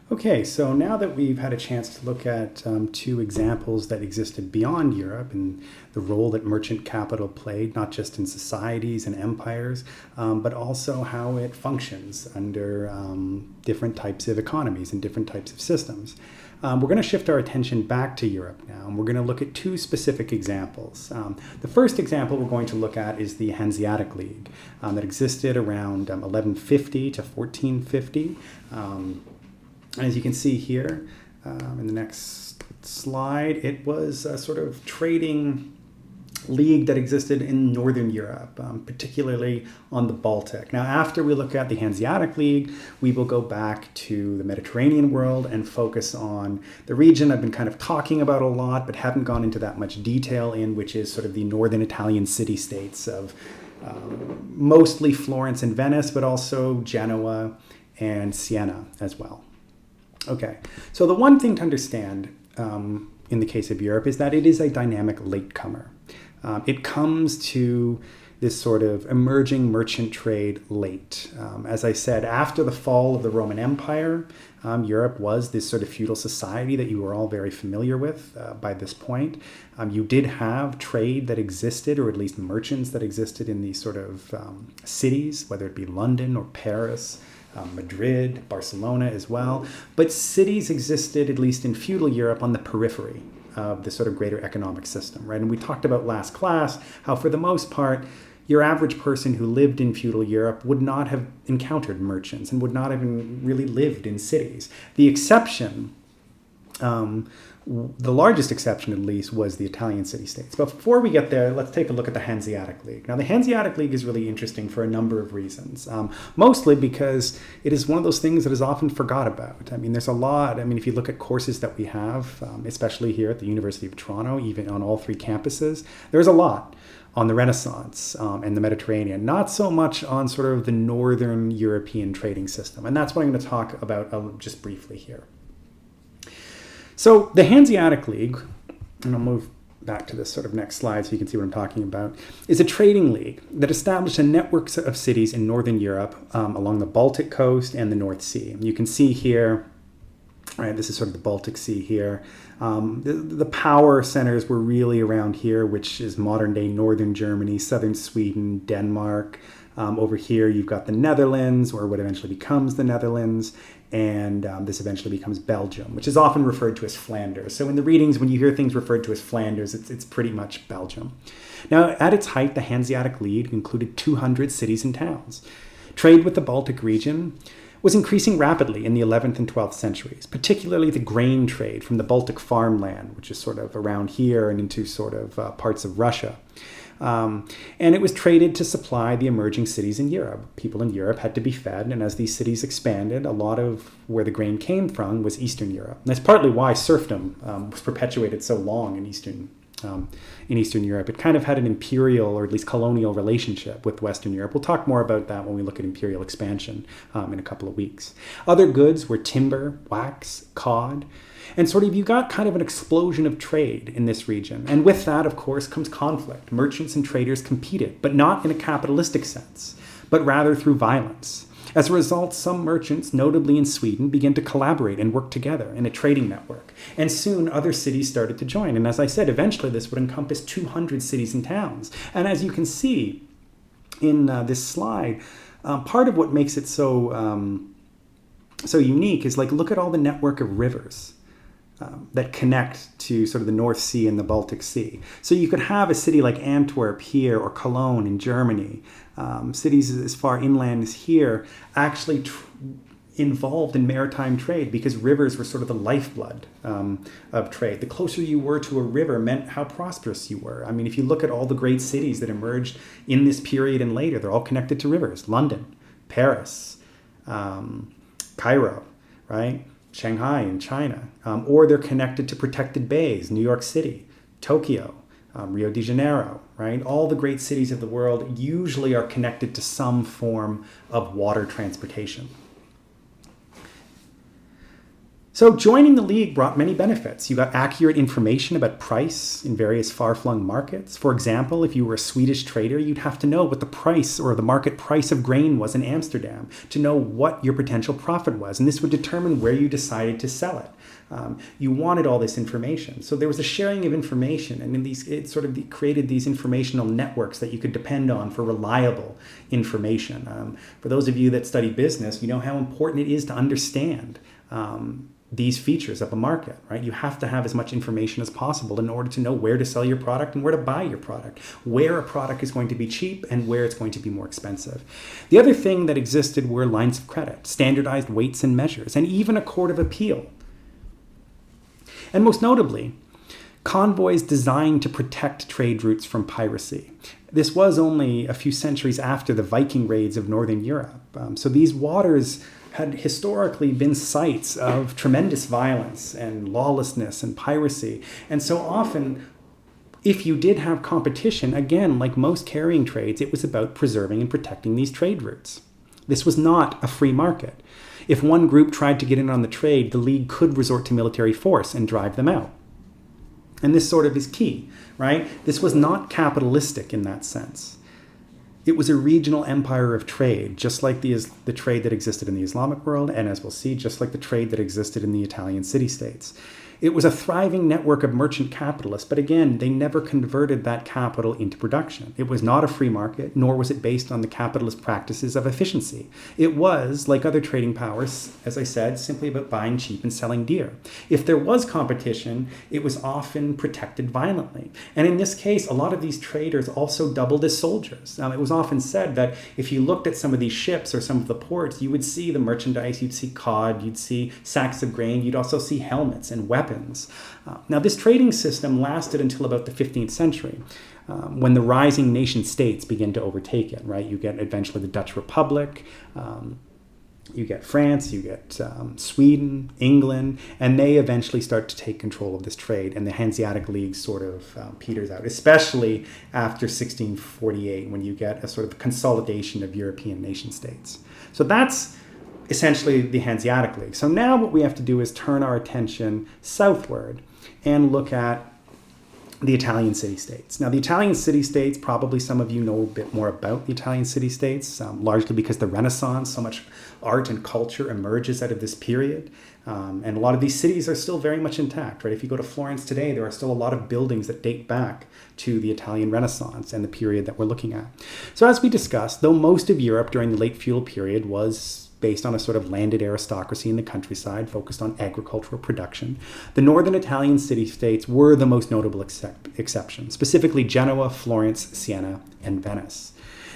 Okay, so now that we've had a chance to look at two examples that existed beyond Europe and the role that merchant capital played, not just in societies and empires, but also how it functions under different types of economies and different types of systems. We're going to shift our attention back to Europe now, and we're going to look at two specific examples. The first example we're going to look at is the Hanseatic League that existed around 1150 to 1450. As you can see here in the next slide, it was a sort of trading league that existed in Northern Europe, particularly on the Baltic. Now, after we look at the Hanseatic League, we will go back to the Mediterranean world and focus on the region I've been kind of talking about a lot, but haven't gone into that much detail in, which is sort of the northern Italian city-states of mostly Florence and Venice, but also Genoa and Siena as well. Okay, so the one thing to understand in the case of Europe is that it is a dynamic latecomer. It comes to this sort of emerging merchant trade late. As I said, after the fall of the Roman Empire, Europe was this sort of feudal society that you were all very familiar with by this point. You did have trade that existed, or at least merchants that existed in these sort of cities, whether it be London or Paris, Madrid, Barcelona as well. But cities existed, at least in feudal Europe, on the periphery of the sort of greater economic system, right? And we talked about last class how, for the most part, your average person who lived in feudal Europe would not have encountered merchants and would not have really lived in cities. The exception, the largest exception at least, was the Italian city-states. But before we get there, let's take a look at the Hanseatic League. Now, the Hanseatic League is really interesting for a number of reasons, mostly because it is one of those things that is often forgot about. I mean, there's a lot. I mean, if you look at courses that we have, especially here at the University of Toronto, even on all three campuses, there's a lot on the Renaissance and the Mediterranean, not so much on sort of the northern European trading system. And that's what I'm going to talk about just briefly here. So the Hanseatic League, and I'll move back to this sort of next slide so you can see what I'm talking about, is a trading league that established a network of cities in Northern Europe along the Baltic coast and the North Sea. And you can see here, right, this is sort of the Baltic Sea here. The power centers were really around here, which is modern-day northern Germany, southern Sweden, Denmark. Over here, you've got the Netherlands, or what eventually becomes the Netherlands, and this eventually becomes Belgium, which is often referred to as Flanders. So in the readings, when you hear things referred to as Flanders, it's pretty much Belgium. Now, at its height, the Hanseatic League included 200 cities and towns. Trade with the Baltic region was increasing rapidly in the 11th and 12th centuries, particularly the grain trade from the Baltic farmland, which is sort of around here and into sort of parts of Russia. And it was traded to supply the emerging cities in Europe. People in Europe had to be fed, and as these cities expanded, a lot of where the grain came from was Eastern Europe. And that's partly why serfdom was perpetuated so long in Eastern Europe. It kind of had an imperial, or at least colonial, relationship with Western Europe. We'll talk more about that when we look at imperial expansion in a couple of weeks. Other goods were timber, wax, cod, and sort of you got kind of an explosion of trade in this region. And with that, of course, comes conflict. Merchants and traders competed, but not in a capitalistic sense, but rather through violence. As a result, some merchants, notably in Sweden, began to collaborate and work together in a trading network. And soon other cities started to join. And as I said, eventually this would encompass 200 cities and towns. And as you can see in this slide, part of what makes it so unique is, like, look at all the network of rivers that connect to sort of the North Sea and the Baltic Sea. So you could have a city like Antwerp here, or Cologne in Germany, cities as far inland as here, actually involved in maritime trade, because rivers were sort of the lifeblood of trade. The closer you were to a river meant how prosperous you were. I mean, if you look at all the great cities that emerged in this period and later, they're all connected to rivers. London, Paris, Cairo, right? Shanghai in China, or they're connected to protected bays, New York City, Tokyo, Rio de Janeiro, right? All the great cities of the world usually are connected to some form of water transportation. So joining the League brought many benefits. You got accurate information about price in various far-flung markets. For example, if you were a Swedish trader, you'd have to know what the price or the market price of grain was in Amsterdam to know what your potential profit was. And this would determine where you decided to sell it. You wanted all this information. So there was a sharing of information, and it sort of created these informational networks that you could depend on for reliable information. For those of you that study business, you know how important it is to understand these features of a market, right? You have to have as much information as possible in order to know where to sell your product and where to buy your product, where a product is going to be cheap and where it's going to be more expensive. The other thing that existed were lines of credit, standardized weights and measures, and even a court of appeal. And most notably, convoys designed to protect trade routes from piracy. This was only a few centuries after the Viking raids of Northern Europe. So these waters had historically been sites of tremendous violence and lawlessness and piracy. And so often, if you did have competition, again, like most carrying trades, it was about preserving and protecting these trade routes. This was not a free market. If one group tried to get in on the trade, the League could resort to military force and drive them out. And this sort of is key, right? This was not capitalistic in that sense. It was a regional empire of trade, just like the trade that existed in the Islamic world, and as we'll see, just like the trade that existed in the Italian city-states. It was a thriving network of merchant capitalists, but again, they never converted that capital into production. It was not a free market, nor was it based on the capitalist practices of efficiency. It was, like other trading powers, as I said, simply about buying cheap and selling dear. If there was competition, it was often protected violently. And in this case, a lot of these traders also doubled as soldiers. It was often said that if you looked at some of these ships or some of the ports, you would see the merchandise, you'd see cod, you'd see sacks of grain, you'd also see helmets and weapons. Now, this trading system lasted until about the 15th century, when the rising nation states began to overtake it, right? You get eventually the Dutch Republic, you get France, you get Sweden, England, and they eventually start to take control of this trade, and the Hanseatic League sort of peters out, especially after 1648, when you get a sort of consolidation of European nation states. So that's essentially the Hanseatic League. So now what we have to do is turn our attention southward and look at the Italian city-states. Now, the Italian city-states, probably some of you know a bit more about the Italian city-states, largely because the Renaissance, so much art and culture emerges out of this period. And a lot of these cities are still very much intact, right? If you go to Florence today, there are still a lot of buildings that date back to the Italian Renaissance and the period that we're looking at. So as we discussed, though most of Europe during the late feudal period was based on a sort of landed aristocracy in the countryside, focused on agricultural production, the northern Italian city-states were the most notable exception, specifically Genoa, Florence, Siena, and Venice.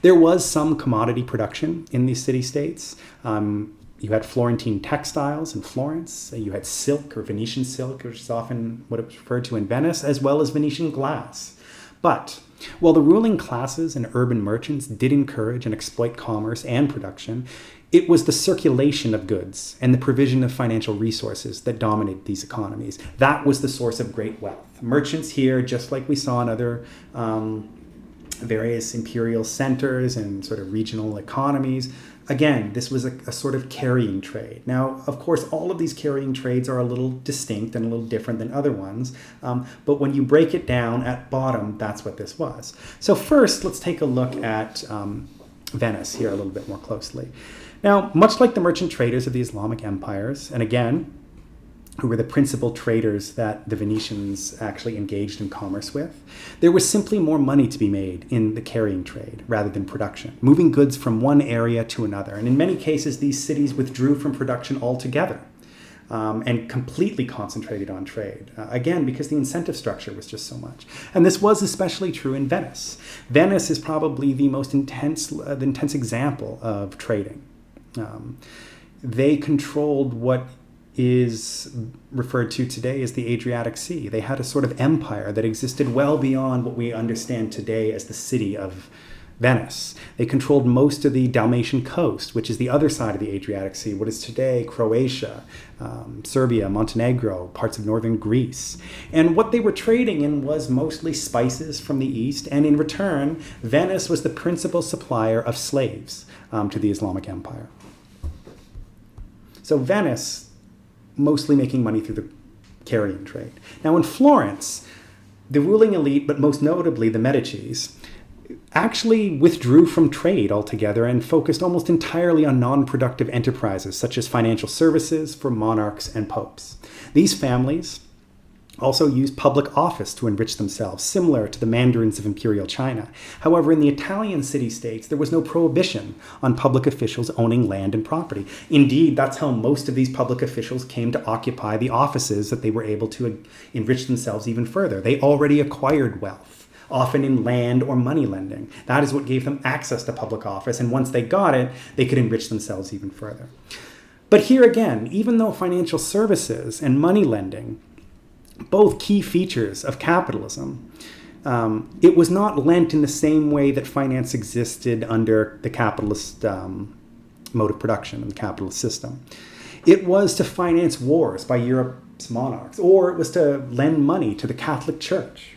There was some commodity production in these city-states. You had Florentine textiles in Florence. You had silk or Venetian silk, which is often what it was referred to in Venice, as well as Venetian glass. But while the ruling classes and urban merchants did encourage and exploit commerce and production, it was the circulation of goods and the provision of financial resources that dominated these economies. That was the source of great wealth. Merchants here, just like we saw in other various imperial centers and sort of regional economies, again, this was a sort of carrying trade. Now, of course, all of these carrying trades are a little distinct and a little different than other ones. But when you break it down at bottom, that's what this was. So first, let's take a look at Venice here a little bit more closely. Now, much like the merchant traders of the Islamic empires, and again, who were the principal traders that the Venetians actually engaged in commerce with, there was simply more money to be made in the carrying trade rather than production, moving goods from one area to another. And in many cases, these cities withdrew from production altogether and completely concentrated on trade, again, because the incentive structure was just so much. And this was especially true in Venice. Venice is probably the most intense example of trading. They controlled what is referred to today as the Adriatic Sea. They had a sort of empire that existed well beyond what we understand today as the city of Venice. They controlled most of the Dalmatian coast, which is the other side of the Adriatic Sea, what is today Croatia, Serbia, Montenegro, parts of northern Greece. And what they were trading in was mostly spices from the east, and in return, Venice was the principal supplier of slaves to the Islamic Empire. So Venice mostly making money through the carrying trade. Now in Florence, the ruling elite, but most notably the Medicis, actually withdrew from trade altogether and focused almost entirely on non-productive enterprises such as financial services for monarchs and popes. These families also used public office to enrich themselves, similar to the mandarins of imperial China. However, in the Italian city-states, there was no prohibition on public officials owning land and property. Indeed, that's how most of these public officials came to occupy the offices that they were able to enrich themselves even further. They already acquired wealth, often in land or money lending. That is what gave them access to public office, and once they got it, they could enrich themselves even further. But here again, even though financial services and money lending, both key features of capitalism, it was not lent in the same way that finance existed under the capitalist mode of production and the capitalist system. It was to finance wars by Europe's monarchs, or it was to lend money to the Catholic Church.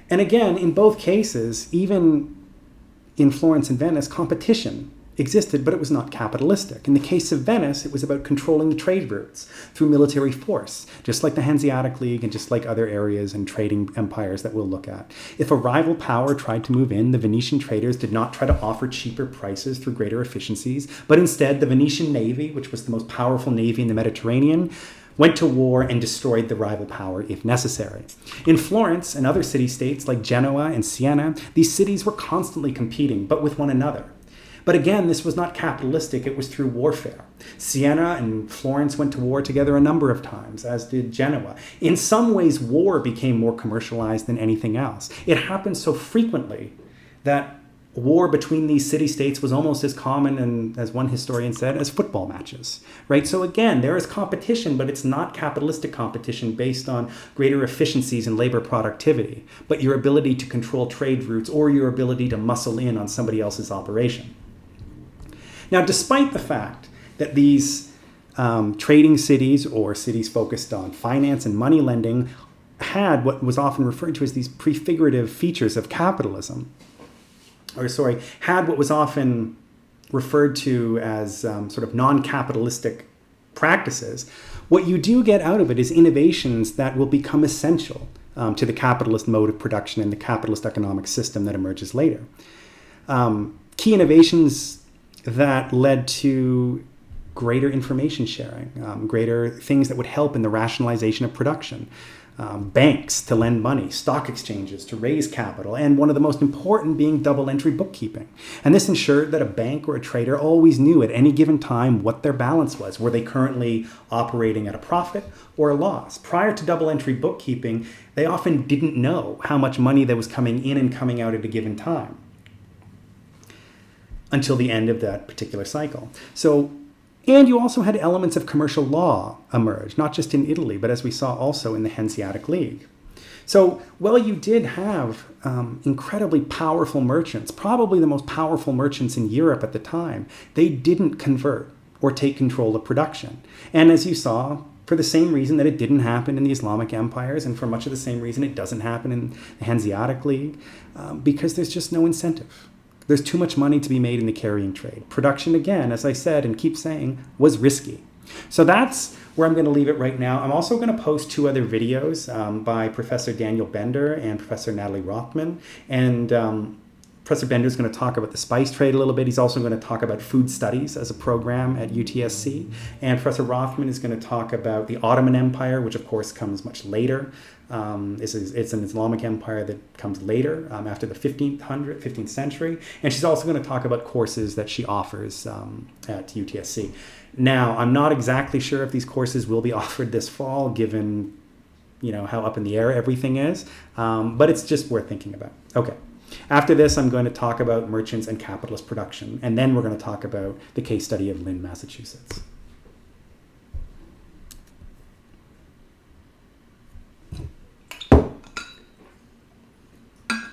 And again, in both cases, even in Florence and Venice, competition existed, but it was not capitalistic. In the case of Venice, it was about controlling the trade routes through military force, just like the Hanseatic League and just like other areas and trading empires that we'll look at. If a rival power tried to move in, the Venetian traders did not try to offer cheaper prices through greater efficiencies, but instead the Venetian navy, which was the most powerful navy in the Mediterranean, went to war and destroyed the rival power if necessary. In Florence and other city-states like Genoa and Siena, these cities were constantly competing, but with one another. But again, this was not capitalistic, it was through warfare. Siena and Florence went to war together a number of times, as did Genoa. In some ways, war became more commercialized than anything else. It happened so frequently that war between these city-states was almost as common, and as one historian said, as football matches, right? So again, there is competition, but it's not capitalistic competition based on greater efficiencies in labor productivity, but your ability to control trade routes or your ability to muscle in on somebody else's operation. Now, despite the fact that these trading cities or cities focused on finance and money lending had what was often referred to as these prefigurative features of capitalism, had what was often referred to as sort of non-capitalistic practices, what you do get out of it is innovations that will become essential to the capitalist mode of production and the capitalist economic system that emerges later. Key innovations that led to greater information sharing, greater things that would help in the rationalization of production, banks to lend money, stock exchanges to raise capital, and one of the most important being double entry bookkeeping. And this ensured that a bank or a trader always knew at any given time what their balance was. Were they currently operating at a profit or a loss? Prior to double entry bookkeeping, they often didn't know how much money that was coming in and coming out at a given time until the end of that particular cycle. And you also had elements of commercial law emerge, not just in Italy, but as we saw also in the Hanseatic League. So while you did have incredibly powerful merchants, probably the most powerful merchants in Europe at the time, they didn't convert or take control of production. And as you saw, for the same reason that it didn't happen in the Islamic empires, and for much of the same reason it doesn't happen in the Hanseatic League, because there's just no incentive. There's too much money to be made in the carrying trade. Production, again, as I said and keep saying, was risky. So that's where I'm going to leave it right now. I'm also going to post two other videos by Professor Daniel Bender and Professor Natalie Rothman. And Professor Bender is going to talk about the spice trade a little bit. He's also going to talk about food studies as a program at UTSC. And Professor Rothman is going to talk about the Ottoman Empire, which of course comes much later. It's an Islamic empire that comes later, after the 15th century. And she's also going to talk about courses that she offers at UTSC. Now, I'm not exactly sure if these courses will be offered this fall, given how up in the air everything is, but it's just worth thinking about. Okay. After this, I'm going to talk about merchants and capitalist production, and then we're going to talk about the case study of Lynn, Massachusetts.